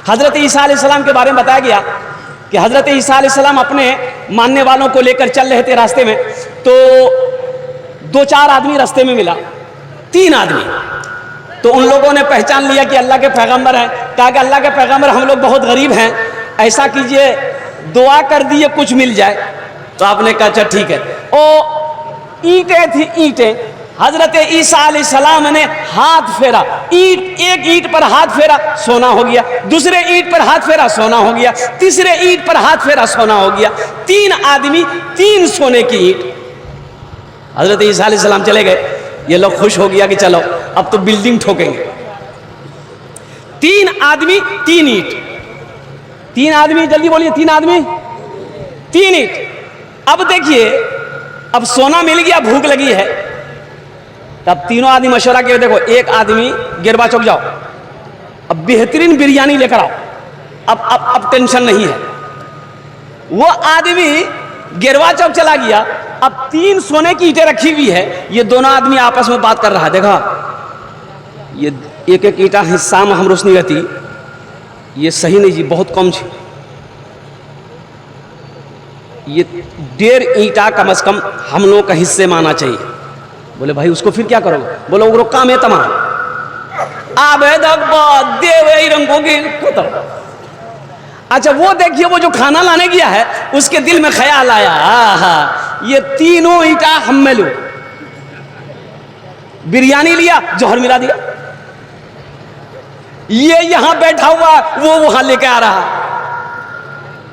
हज़रत ईसा अलैहिस्सलाम के बारे में बताया गया कि हज़रत ईसा अलैहिस्सलाम अपने मानने वालों को लेकर चल रहे थे रास्ते में, तो 2-4 आदमी रास्ते में मिला, 3 आदमी। तो उन लोगों ने पहचान लिया कि अल्लाह के पैगंबर हैं। कहा कि अल्लाह के पैगंबर, हम लोग बहुत गरीब हैं, ऐसा कीजिए दुआ कर दिए कुछ मिल जाए। तो आपने कहा अच्छा ठीक है। ओ ईंटें थी, ईंटें। हजरत ईसा अलैहिस्सलाम ने हाथ फेरा, एक ईंट पर हाथ फेरा, सोना हो गया। दूसरे ईंट पर हाथ फेरा, सोना हो गया। तीसरे ईंट पर हाथ फेरा, सोना हो गया। 3 आदमी 3 सोने की ईंट। हजरत ईसा अलैहिस्सलाम चले गए। ये लोग खुश हो गया कि चलो अब तो बिल्डिंग ठोकेंगे। 3 आदमी 3 ईंट। 3 आदमी, जल्दी बोलिए, 3 आदमी 3 ईंट। अब देखिए, अब सोना मिल गया, भूख लगी है। तब तीनों आदमी मशवरा किए, देखो एक आदमी गिरवा चौक जाओ, अब बेहतरीन बिरयानी लेकर आओ, अब टेंशन नहीं है। वो आदमी गिरवा चौक चला गया। अब 3 सोने की ईंटें रखी हुई है। ये दोनों आदमी आपस में बात कर रहा है, देखा ये एक ईंटा हिस्सा में हम रोशनी रहती, ये सही नहीं जी, बहुत कम छी, ये 1.5 ईंटा कम से कम हम लोगों का हिस्से माना चाहिए। बोले भाई उसको फिर क्या करोगे? बोलो वो काम है तमाम खत्म। अच्छा वो देखिए, वो जो खाना लाने गया है उसके दिल में ख्याल आया, ये तीनों ईंटा हम में लो। बिरयानी लिया, जौहर मिला दिया। ये यहां बैठा हुआ, वो वहां लेके आ रहा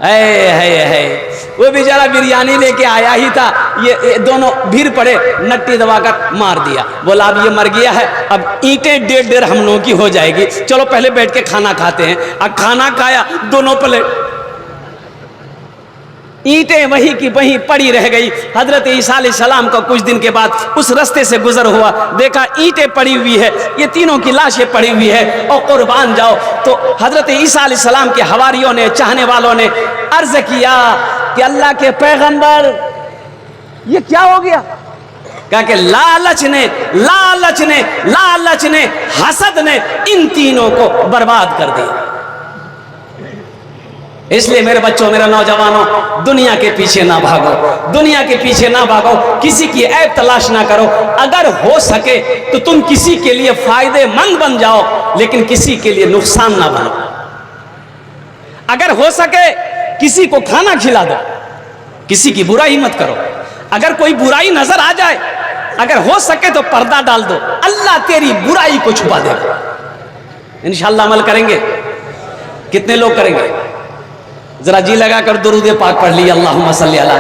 है। वो बेचारा बिरयानी लेके आया ही था, ये दोनों भीड़ पड़े, नट्टी दबाकर मार दिया। बोला अब ये मर गया है, अब ईंटें 1.5 हम लोगों की हो जाएगी, चलो पहले बैठ के खाना खाते हैं। अब खाना खाया, दोनों प्लेट, ईंटें वहीं की वहीं पड़ी रह गई। हजरत ईसा अलैहिस्सलाम का कुछ दिन के बाद उस रास्ते से गुजर हुआ, देखा ईंटें पड़ी हुई है, ये तीनों की लाशें पड़ी हुई है, और कुर्बान जाओ। तो हजरत ईसा अलैहिस्सलाम के हवारियों ने, चाहने वालों ने अर्ज किया कि अल्लाह के पैगंबर ये क्या हो गया? कहा कि लालच ने हसद ने इन तीनों को बर्बाद कर दिया। इसलिए मेरे बच्चों, मेरे नौजवानों, दुनिया के पीछे ना भागो, दुनिया के पीछे ना भागो, किसी की ऐब तलाश ना करो। अगर हो सके तो तुम किसी के लिए फायदेमंद बन जाओ, लेकिन किसी के लिए नुकसान ना बनो। अगर हो सके किसी को खाना खिला दो, किसी की बुराई मत करो। अगर कोई बुराई नजर आ जाए, अगर हो सके तो पर्दा डाल दो, अल्लाह तेरी बुराई को छुपा देगा। इंशाअल्लाह अमल करेंगे। कितने लोग करेंगे? जरा जी लगा कर दुरूद पाक पढ़ लिया, अल्लाहुम्मा सल्ली अला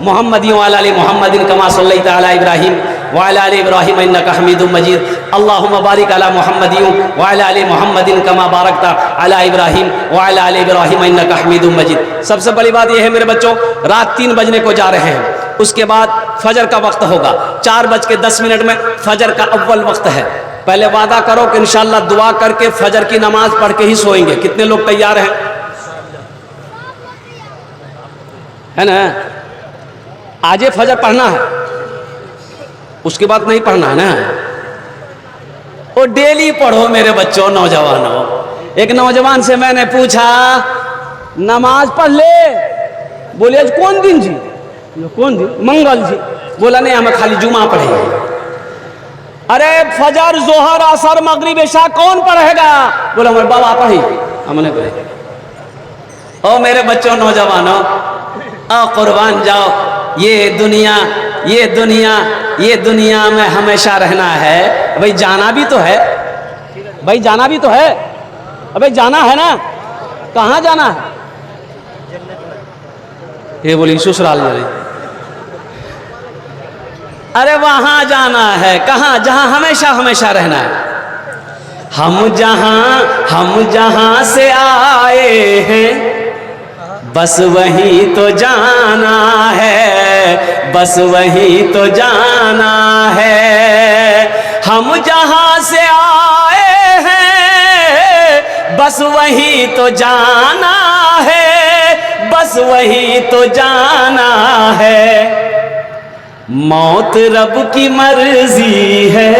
मुहम्मदिन व अला आलि मुहम्मदिन कमा सल्लैता अला इब्राहीम व अला आलि इब्राहीम इन्नका हमीदुम मजीद। अल्लाहुम्मा बारिक अला मुहम्मदिन व अला आलि मुहम्मदिन कमा बारकता अला इब्राहीम व अला आलि इब्राहीम इन्नका हमीदुम मजीद। सबसे बड़ी बात यह है मेरे बच्चों, रात 3 बजने को जा रहे हैं, उसके बाद फजर का वक्त होगा। 4:10 में फजर का अव्वल वक्त है। पहले वादा करो कि इंशाअल्लाह दुआ करके फजर की नमाज पढ़ के ही सोएंगे। कितने लोग तैयार हैं? है ना? आजे फजर पढ़ना है, उसके बाद नहीं पढ़ना है ना। वो डेली पढ़ो मेरे बच्चों, नौजवानों। एक नौजवान से मैंने पूछा, नमाज पढ़ ले? बोले आज कौन दिन जी? कौन दिन? मंगल जी। बोला नहीं, हमें खाली जुमा पढ़ेंगे। अरे फजर, जोहर, असर, मगरिब, इशा कौन पढ़ेगा? बोला हमारे बाबा पढ़ी, हमने पढ़े। ओ मेरे बच्चों, नौजवानों, कुर्बान जाओ। ये दुनिया में हमेशा रहना है। भाई जाना भी तो है, भाई जाना भी तो है। अबे जाना है ना, कहाँ जाना है? ये बोली ससुराल वाली। अरे वहां जाना है, कहाँ? जहां हमेशा हमेशा रहना है। हम जहां से आए हैं, बस वही तो जाना है, बस वही तो जाना है। हम जहां से आए हैं, बस वही तो जाना है, बस वही तो जाना है। मौत रब की मर्जी है,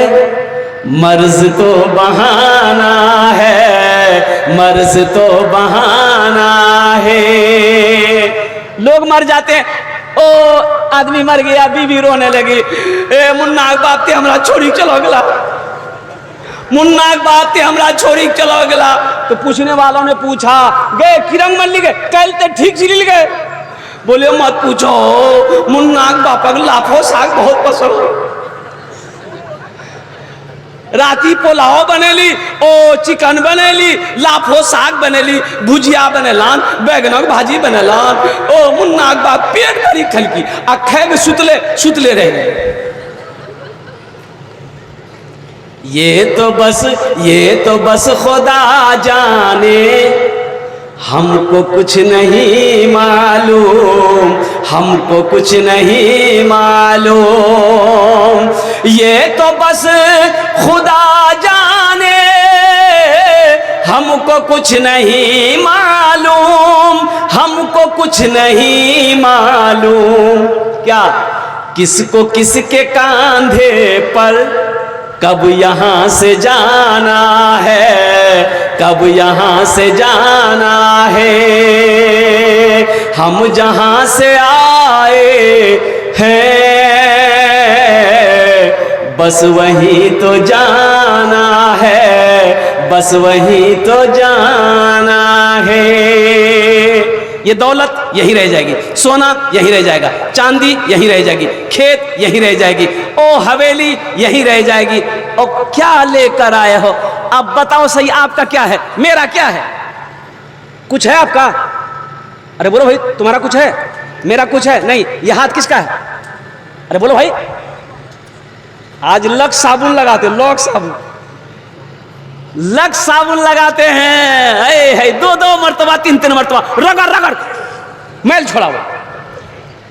मर्ज तो बहाना है। मर्ज तो बहाना है। लोग मर जाते हैं, ओ आदमी मर गया, बीवी रोने लगी, ए मुन्ना के बाप ते हमरा छोड़ी चलो गला, मुन्ना के बाप ते हमरा छोड़ी चलो गला। तो पूछने वालों ने पूछा, गए किरंग मन गए, कल ते ठीक सिल गए। बोले मत पूछो, मुन्ना के बाप लाफो साग बहुत पसंद, राती पुलाव बनेली, ओ चिकन बनेली, लाफो साग बनेली, भुजिया बनेलान, बैगनक भाजी बनेलान, ओ मुन्ना के बाप पेट भरी खलकी आ खैग सुतले रहे। ये तो बस खुदा जाने, हमको कुछ नहीं मालूम, हमको कुछ नहीं मालूम। ये तो बस खुदा जाने, हमको कुछ नहीं मालूम, हमको कुछ नहीं मालूम। क्या किसको किसके कांधे पर कब यहाँ से जाना है, कब यहाँ से जाना है। हम जहाँ से आए हैं बस वहीं तो जाना है, बस वहीं तो जाना है। ये दौलत यही रह जाएगी, सोना यही रह जाएगा, चांदी यही रह जाएगी, खेत यही रह जाएगी, ओ हवेली यही रह जाएगी। और क्या लेकर आए हो? अब बताओ सही, आपका क्या है, मेरा क्या है? कुछ है आपका? अरे बोलो भाई, तुम्हारा कुछ है, मेरा कुछ है? नहीं। ये हाथ किसका है? अरे बोलो भाई। आज लक्स साबुन लगाते, लॉक साबुन, लक्स साबुन लगाते हैं, है 2-2 मरतबा 3-3 मरतबा रगड़ रगड़ मैल छोड़ा हुआ।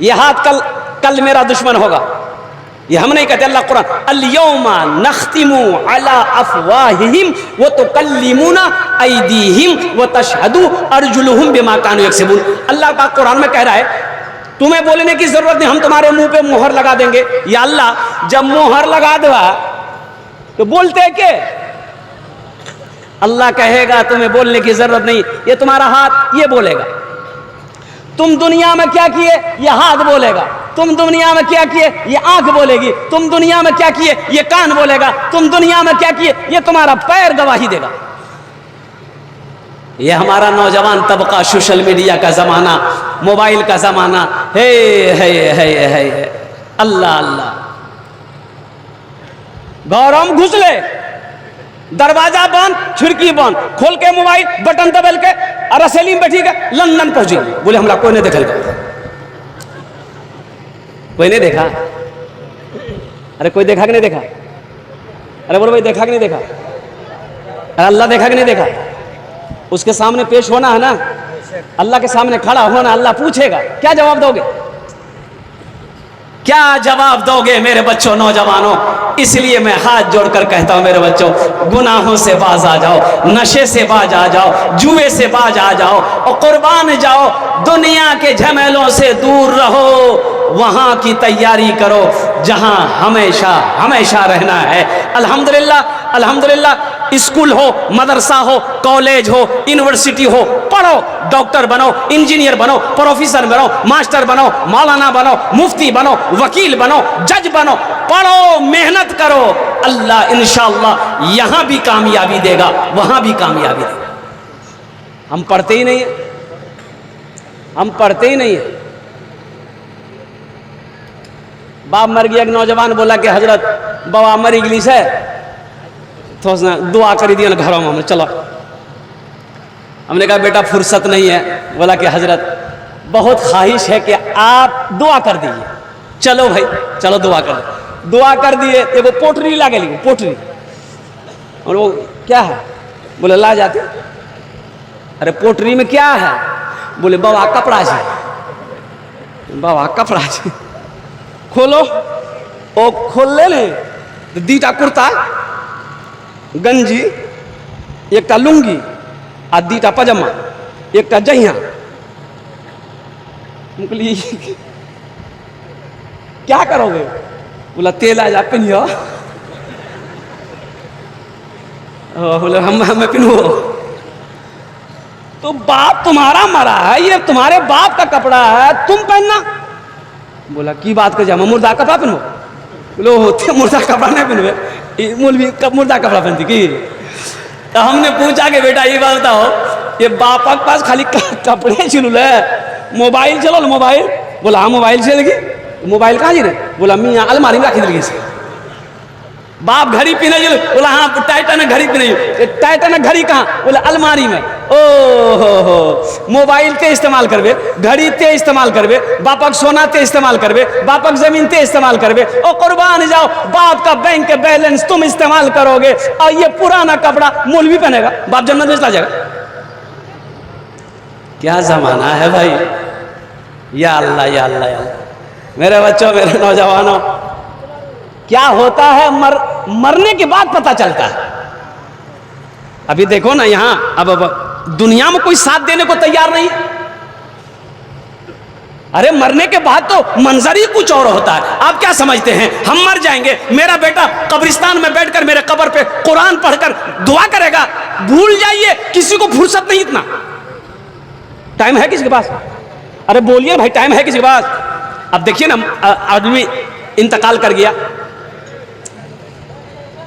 ये हाथ कल मेरा दुश्मन होगा। ये हम नहीं कहते, अल्लाह कुरान, अल-यौमा नख्तिमु अला अफवाहिहिम व तुकल्लिमुना ऐदीहिम व तशहदु अर्जुलुहुम बिमा कानू यक्सिबून। अल्लाह पाक कुरान में कह रहा है, तुम्हें बोलने की जरूरत नहीं, हम तुम्हारे मुंह पे मोहर लगा देंगे। या अल्लाह जब मोहर लगा दवा तो बोलते के अल्लाह कहेगा तुम्हें बोलने की जरूरत नहीं, ये तुम्हारा हाथ ये बोलेगा। तुम दुनिया में क्या किए, ये हाथ बोलेगा। तुम दुनिया में क्या किए, ये आंख बोलेगी। तुम दुनिया में क्या किए, ये कान बोलेगा। तुम दुनिया में क्या किए, ये तुम्हारा पैर गवाही देगा। ये हमारा नौजवान तबका, सोशल मीडिया का जमाना, मोबाइल का जमाना है। अल्लाह अल्लाह। गौरम घुसले, दरवाजा बंद, खिड़की बंद, खोल के मोबाइल बटन दबल के और रसेली में बैठी गए, लंदन पहुंची। बोले हमरा कोई नहीं देखल, कोई नहीं देखा। अरे कोई देखा कि नहीं देखा? अरे बोलो भाई, देखा कि नहीं देखा? अरे अल्लाह देखा कि नहीं देखा? उसके सामने पेश होना है ना, अल्लाह के सामने खड़ा होना। अल्लाह पूछेगा, क्या जवाब दोगे? क्या जवाब दोगे मेरे बच्चों, नौजवानों? इसलिए मैं हाथ जोड़कर कहता हूं मेरे बच्चों, गुनाहों से बाज आ जाओ, नशे से बाज आ जाओ, जुए से बाज आ जाओ और कुर्बान जाओ। दुनिया के झमेलों से दूर रहो, वहां की तैयारी करो जहां हमेशा हमेशा रहना है। अल्हम्दुलिल्लाह अल्हम्दुलिल्लाह, स्कूल हो, मदरसा हो, कॉलेज हो, यूनिवर्सिटी हो, पढ़ो, डॉक्टर बनो, इंजीनियर बनो, प्रोफेसर बनो, मास्टर बनो, मौलाना बनो, मुफ्ती बनो, वकील बनो, जज बनो, पढ़ो, मेहनत करो। अल्लाह इंशाअल्लाह यहां भी कामयाबी देगा, वहां भी कामयाबी देगा। हम पढ़ते ही नहीं है, हम पढ़ते ही नहीं है। बाप मर गया, एक नौजवान बोला कि हजरत बाबा मर इंग्लिश है, तो दुआ करी दिया घरों में, चलो। हमने कहा बेटा फुर्सत नहीं है। बोला कि हजरत बहुत ख्वाहिश है कि आप दुआ कर दीजिए। चलो भाई, चलो दुआ कर दो। दुआ कर दिए। एगो पोटरी ला गई, पोटरी। और वो क्या है? बोले ला जाते। अरे पोटरी में क्या है? बोले बाबा कपड़ा जी, बाबा कपड़ा जी। खोलो, ओ खोल ले, दीटा कुर्ता, गंजी, एक टा लुंगी आ दीटा पजामा, एक टा जहिया। क्या करोगे? बोला तेल आ जा पिन्हो। बोले हम पिन्हो। तो बाप तुम्हारा मरा है, ये तुम्हारे बाप का कपड़ा है, तुम पहनना। बोला की बात कर जा, मुर्दा कपड़ा पहनो। बोलो होते मुर्दा कपड़ा नहीं पहनवे, मौलवी कब मुर्दा कपड़ा पहनती की। तो हमने पूछा कि बेटा ये बात बताओ, ये बापा के पास खाली कपड़े चलूल है, मोबाइल चलो मोबाइल। बोला हाँ मोबाइल चलेगी। मोबाइल कहाँ जी रे? बोला मियाँ अलमारी में रखी दिलगी से। बाप घड़ी पीने जो, बोला हाँ टाइटन घड़ी पीने। टाइटन घड़ी कहाँ? बोला अलमारी में। ओ हो मोबाइल ते इस्तेमाल करबे, घड़ी ते इस्तेमाल करबे, बापक सोना ते इस्तेमाल करबे, बापक जमीन ते इस्तेमाल करबे। ओ कुर्बान जाओ, बाप का बैंक के बैलेंस तुम इस्तेमाल करोगे और ये पुराना कपड़ा मौलवी पहनेगा, बाप जन्नत में चला जाएगा। क्या जमाना है भाई। या अल्लाह या अल्लाह या अल्लाह। मेरे बच्चों, मेरे नौजवानों, क्या होता है मरने के बाद पता चलता है। अभी देखो ना यहां, अब दुनिया में कोई साथ देने को तैयार नहीं। अरे मरने के बाद तो मंजर ही कुछ और होता है। आप क्या समझते हैं हम मर जाएंगे, मेरा बेटा कब्रिस्तान में बैठकर मेरे कब्र पे कुरान पढ़कर दुआ करेगा? भूल जाइए, किसी को फुर्सत नहीं। इतना टाइम है किसी के पास? अरे बोलिए भाई, टाइम है किसी के पास? अब देखिए ना, आदमी इंतकाल कर गया,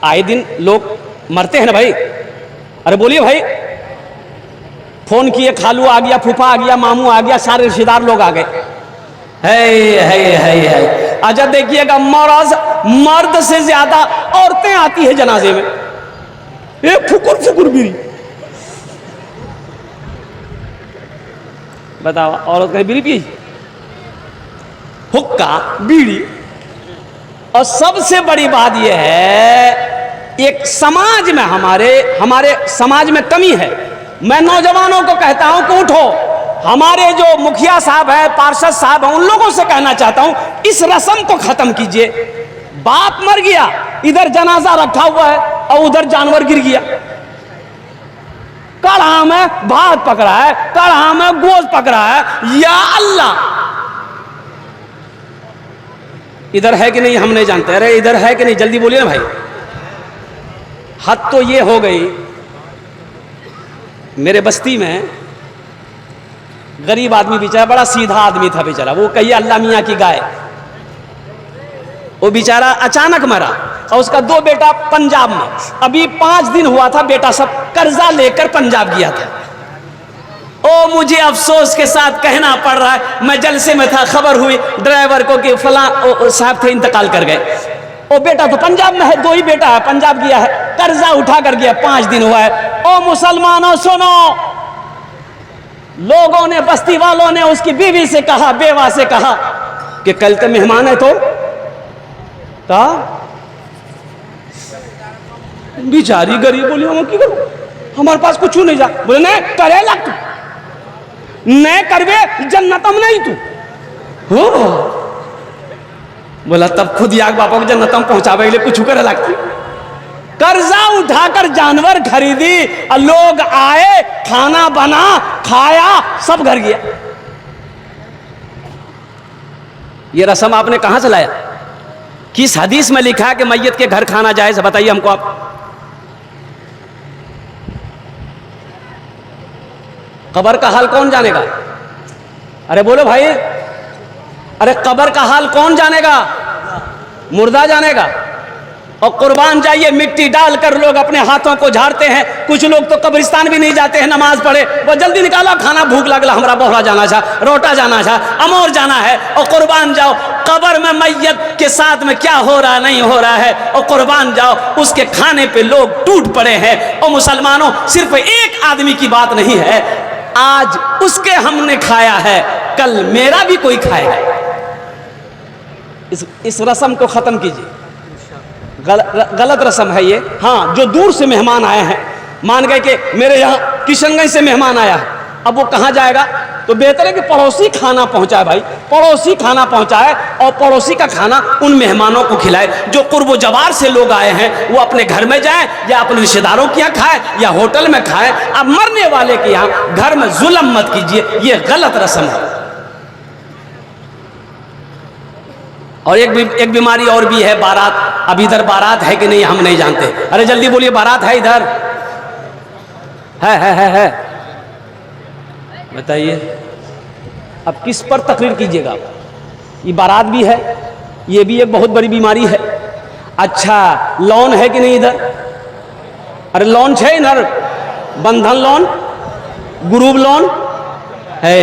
आए दिन लोग मरते हैं ना भाई। अरे बोलिए भाई, फोन किए, खालू आ गया, फूफा आ गया, मामू आ गया, सारे रिश्तेदार लोग आ गए। है अच्छा देखिएगा, मर्द से ज्यादा औरतें आती है जनाजे में। ये फुकुर फुकुर बीड़ी, बताओ औरत कहीं बीड़ी पी? हुक्का बीड़ी। और सबसे बड़ी बात यह है, एक समाज में हमारे समाज में कमी है। मैं नौजवानों को कहता हूं कि उठो, हमारे जो मुखिया साहब है, पार्षद साहब हैं, उन लोगों से कहना चाहता हूं, इस रस्म को खत्म कीजिए। बाप मर गया, इधर जनाजा रखा हुआ है और उधर जानवर गिर गया। कढ़ा में भात पकड़ा है, कढ़ा में गोश्त पकड़ा है। या अल्लाह, इधर है कि नहीं हम नहीं जानते। अरे इधर है कि नहीं, जल्दी बोलिए ना भाई। हद तो ये हो गई, मेरे बस्ती में गरीब आदमी बेचारा, बड़ा सीधा आदमी था बेचारा, वो कहिए अल्लाह मियाँ की गाय। वो बेचारा अचानक मरा और उसका 2 बेटा पंजाब में। अभी 5 दिन हुआ था, बेटा सब कर्जा लेकर पंजाब गया था। ओ मुझे अफसोस के साथ कहना पड़ रहा है, मैं जलसे में था, खबर हुई ड्राइवर को कि फलां साहब थे, इंतकाल कर गए। ओ बेटा तो पंजाब में है, 2 ही बेटा है, पंजाब गया है, कर्जा उठा कर गया, 5 दिन हुआ है। ओ मुसलमानों सुनो, लोगों ने, बस्ती वालों ने उसकी बीवी से कहा, बेवा से कहा कि कल तो मेहमान है, तो बेचारी गरीब बोली हम की करूं, हमारे पास कुछ नहीं जा। बोले नहीं करे लग, तू नहीं करवे जन्नतम नहीं तू हो। बोला तब खुद याग बापा को जन्नतम पहुंचावे लिए कुछ करे लगती। कर्जा उठाकर जानवर खरीदी और लोग आए, खाना बना, खाया, सब घर गया। ये रस्म आपने कहां से लाया? किस हदीस में लिखा है कि मैयत के घर खाना जायज? बताइए हमको आप। कब्र का हाल कौन जानेगा? अरे बोलो भाई, अरे कब्र का हाल कौन जानेगा? मुर्दा जानेगा। और कुर्बान जाइए, मिट्टी डालकर लोग अपने हाथों को झाड़ते हैं। कुछ लोग तो कब्रिस्तान भी नहीं जाते हैं नमाज पढ़े, वो जल्दी निकालो खाना, भूख लगला, हमारा बोहरा जाना था, रोटा जाना था, अमोर जाना है। और कुर्बान जाओ, कब्र में मैयत के साथ में क्या हो रहा नहीं हो रहा है, और कुर्बान जाओ, उसके खाने पे लोग टूट पड़े हैं। और मुसलमानों, सिर्फ एक आदमी की बात नहीं है, आज उसके हमने खाया है, कल मेरा भी कोई खाएगा। इस रस्म को खत्म कीजिए, गलत रस्म है ये। हाँ, जो दूर से मेहमान आए हैं, मान गए कि मेरे यहाँ किशनगंज से मेहमान आया है, अब वो कहाँ जाएगा? तो बेहतर है कि पड़ोसी खाना पहुंचाए भाई, पड़ोसी खाना पहुंचाए और पड़ोसी का खाना उन मेहमानों को खिलाए। जो कुर्बो जवार से लोग आए हैं वो अपने घर में जाए या अपने रिश्तेदारों के यहाँ खाए या होटल में खाए। अब मरने वाले के यहाँ घर में जुल्म मत कीजिए, ये गलत रस्म है। और एक बीमारी और भी है, बारात। अब इधर बारात है कि नहीं हम नहीं जानते। अरे जल्दी बोलिए, बारात है इधर? है बताइए, अब किस पर तकरीर कीजिएगा? ये बारात भी है, ये भी एक बहुत बड़ी बीमारी है। अच्छा, लोन है कि नहीं इधर? अरे लोन है इधर, बंधन लोन, ग्रुप लोन है।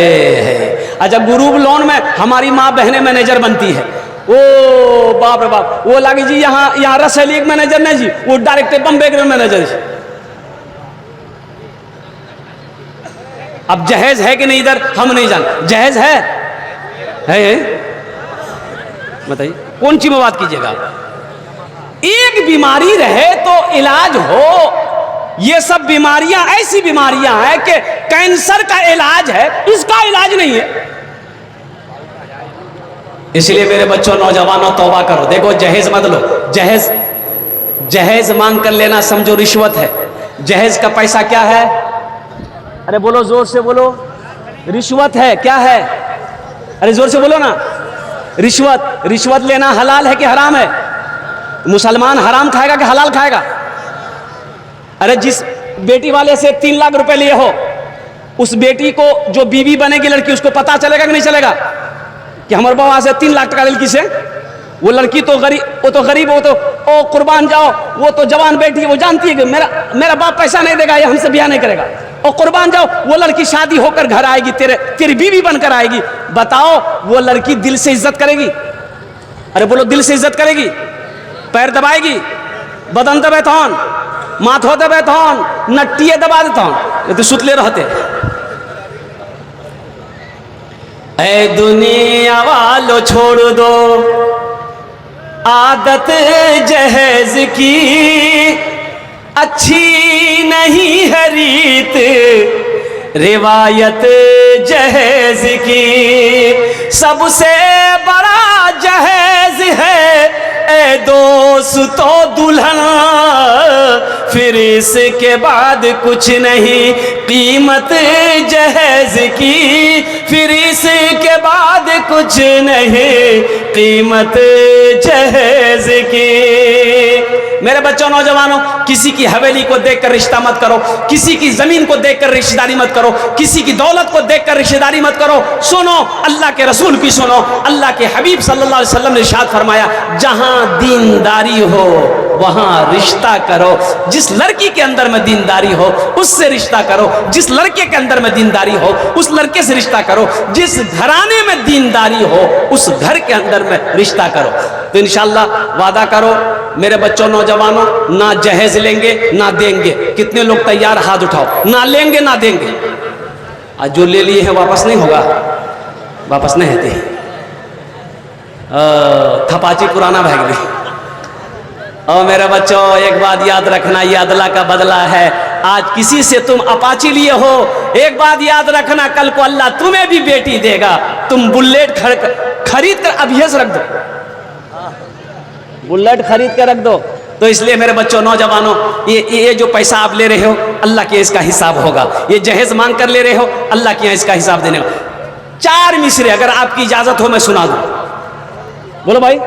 अच्छा, ग्रुप लोन में हमारी माँ बहनें मैनेजर बनती है। ओ बाप रे बाप, वो लगे जी यहाँ रसैली एक मैनेजर नहीं जी, वो डायरेक्ट बम्बे के मैनेजर जी। अब जहेज है कि नहीं इधर हम नहीं जान, जहेज है? बताइए कौन सी में बात कीजिएगा? एक बीमारी रहे तो इलाज हो। ये सब बीमारियां ऐसी बीमारियां हैं कि कैंसर का इलाज है, इसका इलाज नहीं है। इसलिए मेरे बच्चों, नौजवानों, तौबा करो। देखो, जहेज मत लो। जहेज मांग कर लेना समझो रिश्वत है। जहेज का पैसा क्या है? अरे बोलो, जोर से बोलो। रिश्वत है। क्या है? अरे जोर से बोलो ना। रिश्वत लेना हलाल है कि हराम है? मुसलमान हराम खाएगा कि हलाल खाएगा? अरे जिस बेटी वाले से 3 लाख रुपए लिए हो, उस बेटी को जो बीवी बनेगी लड़की, उसको पता चलेगा कि नहीं चलेगा कि हमारे बाबा से 3 लाख टका लड़की से? वो लड़की तो गरीब, वो तो कुर्बान जाओ, वो तो जवान बेटी, वो जानती है कि मेरा बाप पैसा नहीं देगा, ये हमसे ब्याह नहीं करेगा। और कुर्बान जाओ, वो लड़की शादी होकर घर आएगी, तेरी बीवी बनकर आएगी। बताओ, वो लड़की दिल से इज्जत करेगी? अरे बोलो, दिल से इज्जत करेगी? पैर दबाएगी, बदन दबे थौन, माथो दबे थौन, नट्टिए दबा दे थौन, ये तो सुतले रहते। ऐ दुनिया वालों, छोड़ दो आदत जहेज की, अच्छी नहीं है रीत रिवायत जहेज की। सबसे बड़ा जहेज है ए दोस्तों दुल्हन, फिर इसके बाद कुछ नहीं कीमत जहेज की, फिर इसके बाद कुछ नहीं कीमत जहेज की। मेरे बच्चों, नौजवानों, किसी की हवेली को देखकर रिश्ता मत करो, किसी की जमीन को देखकर रिश्तेदारी मत करो, किसी की दौलत को देखकर रिश्तेदारी मत करो। सुनो, अल्लाह के रसूल की सुनो। अल्लाह के हबीब सल्लल्लाहु अलैहि वसल्लम ने इरशाद फरमाया, जहां दीनदारी हो वहां रिश्ता करो। जिस लड़की के अंदर में दीनदारी हो उससे रिश्ता करो, जिस लड़के के अंदर में दीनदारी हो उस लड़के से रिश्ता करो, जिस घराने में दीनदारी हो उस घर के अंदर में रिश्ता करो। तो इंशाअल्लाह वादा करो मेरे बच्चों, नौजवानों, ना जहेज लेंगे ना देंगे। कितने लोग तैयार? हाथ उठाओ। ना लेंगे ना देंगे। आज जो ले लिए हैं वापस नहीं होगा, वापस नहीं होते। थपाची पुराना भाग गई। और मेरे बच्चों, एक बात याद रखना, ये अदला का बदला है। आज किसी से तुम अपाची लिए हो, एक बात याद रखना, कल को अल्लाह तुम्हें भी बेटी देगा। तुम बुलेट खरीद कर अभ्यस रख दो, बुलेट खरीद कर रख दो। तो इसलिए मेरे बच्चों, नौजवानों, ये जो पैसा आप ले रहे हो, अल्लाह के इसका हिसाब होगा। ये जहेज मांग कर ले रहे हो, अल्लाह के यहाँ इसका हिसाब देने का। 4 मिसरे अगर आपकी इजाजत हो मैं सुना दूं। बोलो भाई।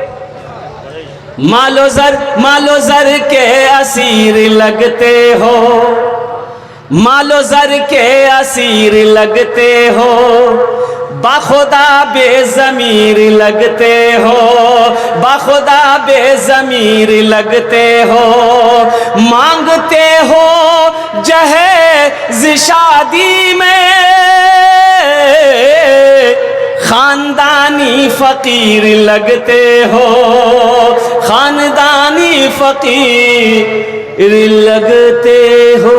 मालो जर के असीर लगते हो, मालो जर के असीर लगते हो, बाखुदा बेज़मीर लगते हो, बाखुदा बेज़मीर लगते हो, मांगते हो जहेज शादी में, खानदानी फकीर लगते हो, खानदानी फकीर लगते हो।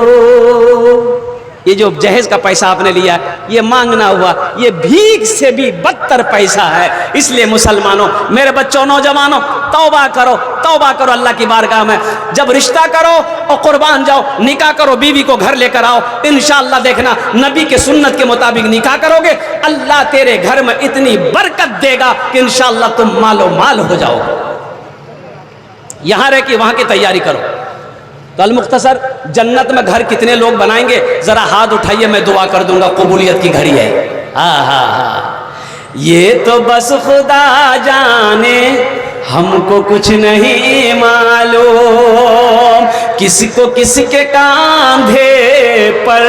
ये जो जहेज का पैसा आपने लिया, ये मांगना हुआ, ये भीख से भी बदतर पैसा है। इसलिए मुसलमानों, मेरे बच्चों, नौजवानों, तौबा करो अल्लाह की बारगाह में। जब रिश्ता करो और कुर्बान जाओ, निकाह करो, बीवी को घर लेकर आओ। इंशाअल्लाह देखना, नबी के सुन्नत के मुताबिक निकाह करोगे, अल्लाह तेरे घर में इतनी बरकत देगा कि इंशाअल्लाह तुम मालो माल हो जाओगे। यहां रह के वहां की तैयारी करो। तो अल मुख्तसर, जन्नत में घर कितने लोग बनाएंगे? जरा हाथ उठाइए, मैं दुआ कर दूंगा। कबूलियत की घड़ी है। हाँ, ये तो बस खुदा जाने, हमको कुछ नहीं मालूम, किसको किसके कांधे पर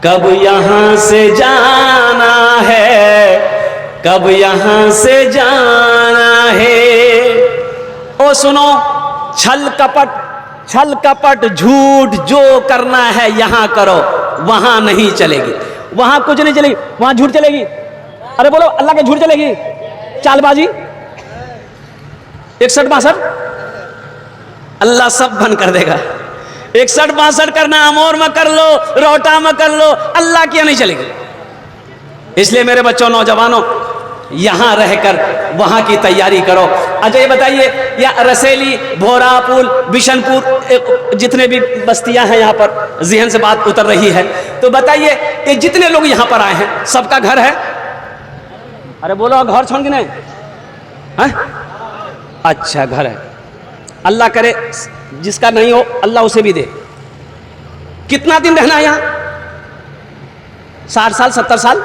कब यहाँ से जाना है, कब यहाँ से जाना है। ओ सुनो, छल कपट झूठ जो करना है यहाँ करो, वहां नहीं चलेगी, वहां कुछ नहीं चलेगी, वहां झूठ चलेगी। अरे बोलो अल्लाह के झूठ चलेगी, चालबाजी 61-62 अल्लाह सब बंद कर देगा। 61-62 करना अमोर में कर लो, रोटा में कर लो, अल्लाह की नहीं चलेगी। इसलिए मेरे बच्चों, नौजवानों, यहां रहकर वहां की तैयारी करो। अच्छा ये बताइए, या रसेली, भोरापुल, बिशनपुर, जितने भी बस्तियां हैं यहाँ पर, जहन से बात उतर रही है, तो बताइए ये जितने लोग यहाँ पर आए हैं सबका घर है? अरे बोलो, घर छोड़ के नहीं है? अच्छा घर है। अल्लाह करे जिसका नहीं हो अल्लाह उसे भी दे। कितना दिन रहना है यहाँ? 60 साल, 70 साल,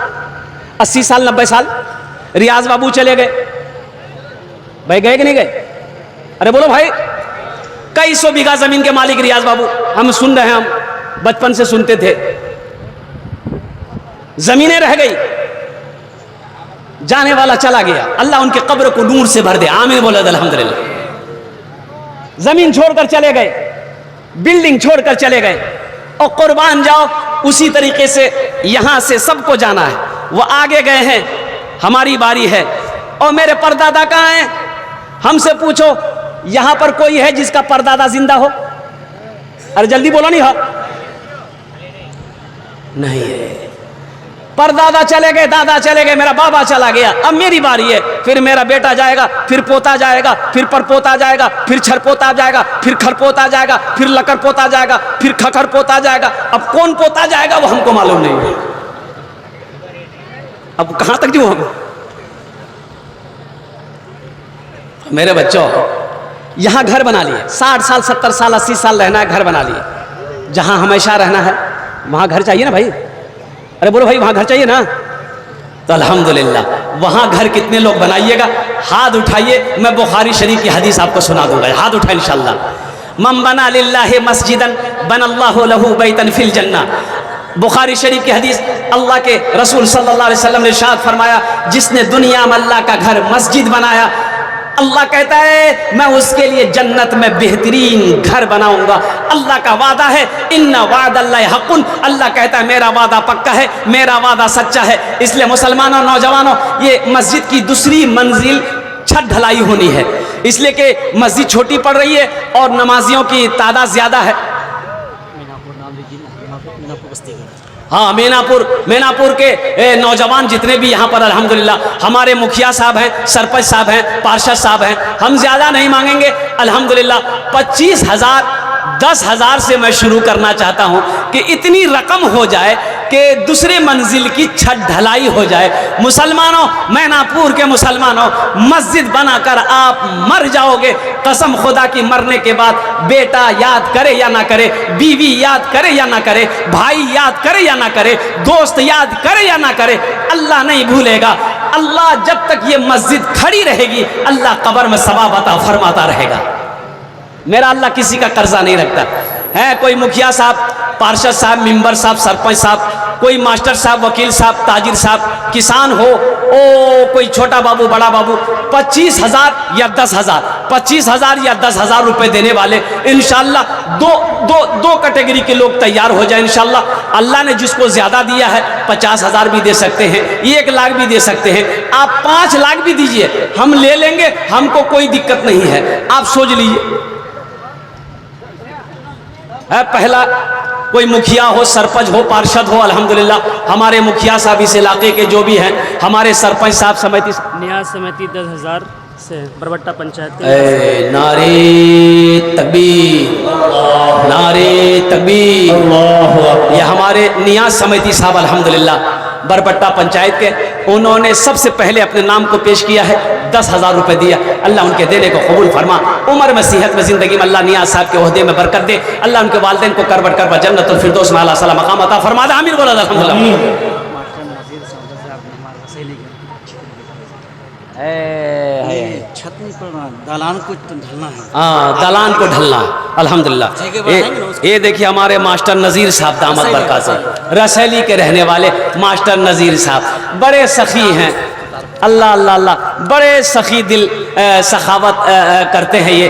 80 साल, 90 साल? रियाज बाबू चले गए, भाई गए कि नहीं गए? अरे बोलो भाई, कई 100 बीघा जमीन के मालिक रियाज बाबू, हम सुन रहे हैं, हम बचपन से सुनते थे। जमीनें रह गई, जाने वाला चला गया, अल्लाह उनके कब्र को नूर से भर दे, आमीन बोले अल्हम्दुलिल्लाह। जमीन छोड़कर चले गए, बिल्डिंग छोड़कर चले गए, और कुर्बान जाओ, उसी तरीके से यहां से सबको जाना है। वो आगे गए हैं, हमारी बारी है। और मेरे परदादा कहाँ हैं? हमसे पूछो, यहां पर कोई है जिसका परदादा जिंदा हो? अरे जल्दी बोलो, नहीं हो? नहीं है। परदादा चले गए, दादा चले गए, मेरा बाबा चला गया, अब मेरी बारी है। फिर मेरा बेटा जाएगा, फिर पोता जाएगा, फिर परपोता जाएगा, फिर छरपोता जाएगा, फिर खरपोता जाएगा, फिर लकर पोता जाएगा, फिर खखर पोता जाएगा। अब कौन पोता जाएगा वो हमको मालूम नहीं है। अब कहां तक जो हम? मेरे बच्चों, यहां घर बना लिए, 60 साल, 70 साल, 80 साल रहना है, घर बना लिए। जहां हमेशा रहना है वहां घर चाहिए ना भाई? अरे बोलो भाई, वहां घर चाहिए ना? तो अल्हम्दुलिल्लाह, वहां घर कितने लोग बनाइएगा? हाथ उठाइए, मैं बुखारी शरीफ की हदीस आपको सुना दूंगा। हाथ उठाए इंशाअल्लाह। मन बना लिल्लाहि मस्जिदन बनल्लाहु लहू बैतन फिल जन्ना। बुखारी शरीफ की हदीस, अल्लाह के रसूल सल्लल्लाहु अलैहि वसल्लम ने इरशाद फरमाया, जिसने दुनिया में अल्लाह का घर मस्जिद बनाया, अल्लाह कहता है मैं उसके लिए जन्नत में बेहतरीन घर बनाऊंगा। अल्लाह का वादा है, इन्ना वादल्लाहि हक़्क़ुन। अल्लाह कहता है मेरा वादा पक्का है, मेरा वादा सच्चा है। इसलिए मुसलमानों, नौजवानों, ये मस्जिद की दूसरी मंजिल छत ढलाई होनी है, इसलिए कि मस्जिद छोटी पड़ रही है और नमाजियों की तादाद ज्यादा है। हाँ, मीनापुर के नौजवान जितने भी यहाँ पर अल्हम्दुलिल्लाह, हमारे मुखिया साहब हैं, सरपंच साहब हैं, पार्षद साहब हैं, हम ज़्यादा नहीं मांगेंगे अल्हम्दुलिल्लाह। 25,000, 10,000 से मैं शुरू करना चाहता हूँ कि इतनी रकम हो जाए कि दूसरे मंजिल की छत ढलाई हो जाए। मुसलमानों, मैनापुर के मुसलमानों, मस्जिद बनाकर आप मर जाओगे। कसम खुदा की, मरने के बाद बेटा याद करे या ना करे, बीवी याद करे या ना करे, भाई याद करे या ना करे, दोस्त याद करे या ना करे, अल्लाह नहीं भूलेगा। अल्लाह जब तक ये मस्जिद खड़ी रहेगी, अल्लाह कब्र में सवाब अता फरमाता रहेगा। मेरा अल्लाह किसी का कर्जा नहीं रखता है। कोई मुखिया साहब, पार्षद साहब, मेंबर साहब, सरपंच साहब, कोई मास्टर साहब, वकील साहब, ताजिर साहब, किसान हो, कोई छोटा बाबू, बड़ा बाबू, 25,000 या 10,000, 25,000 या 10,000 रुपए देने वाले इंशाअल्लाह दो कैटेगरी के लोग तैयार हो जाए इंशाअल्लाह। अल्लाह ने जिसको ज्यादा दिया है 50,000 भी दे सकते हैं, 1 लाख भी दे सकते हैं, आप 5 लाख भी दीजिए, हम ले लेंगे, हमको कोई दिक्कत नहीं है। आप सोच लीजिए, है पहला कोई मुखिया हो, सरपंच हो, पार्षद हो, अल्हम्दुलिल्लाह हमारे मुखिया साहब इस इलाके के जो भी हैं, हमारे सरपंच साहब, समिति न्याज समिति 10,000 से बरबट्टा पंचायत के। नारे तकबीर, नारे तकबीर। ये हमारे नियाज समिति साहब अल्हम्दुलिल्लाह बरबट्टा पंचायत के, उन्होंने सबसे पहले अपने नाम को पेश किया है, 10,000 रुपए दिया। अल्लाह उनके देने को कबूल फरमा, उम्र में, सेहत में, जिंदगी में अल्लाह नियाज साहब के ओहदे में बरकत दे। अल्लाह उनके वालिदैन को करबट करबा जन्नतुल फिरदौस में आला सला मकाम अता फरमा दे। आमीन बोला अल्हम्दुलिल्लाह। छत नहीं पड़ना, दालान को ढलना है। हाँ, दालान को ढलना है, अल्हम्दुलिल्लाह। ये देखिए हमारे मास्टर नज़ीर साहब दामद बरकात रसैली के रहने वाले मास्टर नज़ीर साहब बड़े सखी हैं, अल्लाह अल्लाह अल्लाह, बड़े सखी दिल सखावत करते हैं ये,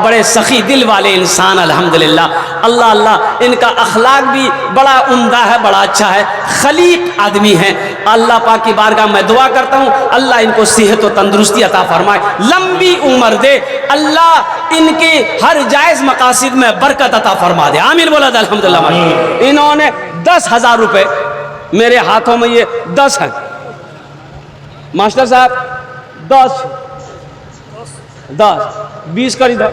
बड़े सखी दिल वाले इंसान अल्हम्दुलिल्लाह, अल्लाह अल्लाह। इनका अखलाक भी बड़ा उम्दा है, बड़ा अच्छा है, खलीक आदमी हैं। अल्लाह पाक की बारगाह में दुआ करता हूँ अल्लाह इनको सेहत और तंदुरुस्ती अता फरमाए, लंबी उम्र दे, अल्लाह इनके हर जायज़ मकासिद में बरकत अता फरमा दे, आमीन बोला था अल्हम्दुलिल्लाह। इन्होंने 10,000 रुपये मेरे हाथों में, ये 10 हैं मास्टर साहब, 10 20 कर इधर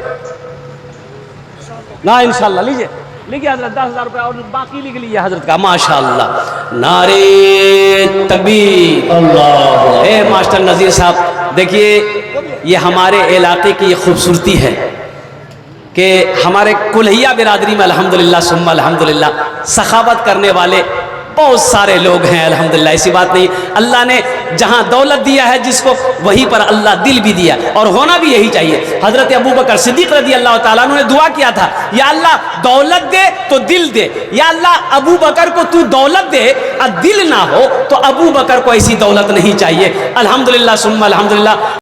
ना, इंशाल्लाह लीजिए लिखिए हजरत, 10,000 रुपये और बाकी लिख लीजिए हजरत का, माशाअल्लाह। नारे तकबीर, अल्लाह। ए मास्टर नज़ीर साहब देखिए, ये हमारे इलाके की ये खूबसूरती है कि हमारे कुल्हिया बिरादरी में अल्हम्दुलिल्लाह सुम्मा अल्हम्दुलिल्लाह सखावत करने वाले बहुत सारे लोग हैं अल्हम्दुलिल्लाह, ऐसी बात नहीं। अल्लाह ने जहाँ दौलत दिया है जिसको, वहीं पर अल्लाह दिल भी दिया, और होना भी यही चाहिए। हजरत अबू बकर सिद्दीक़ रज़ी अल्लाह ताला अन्हु ने दुआ किया था, या अल्लाह दौलत दे तो दिल दे, या अल्लाह अबू बकर को तू दौलत दे और दिल ना हो तो अबू बकर को ऐसी दौलत नहीं चाहिए। अल्हम्दुलिल्लाह सुम्मा अल्हम्दुलिल्लाह।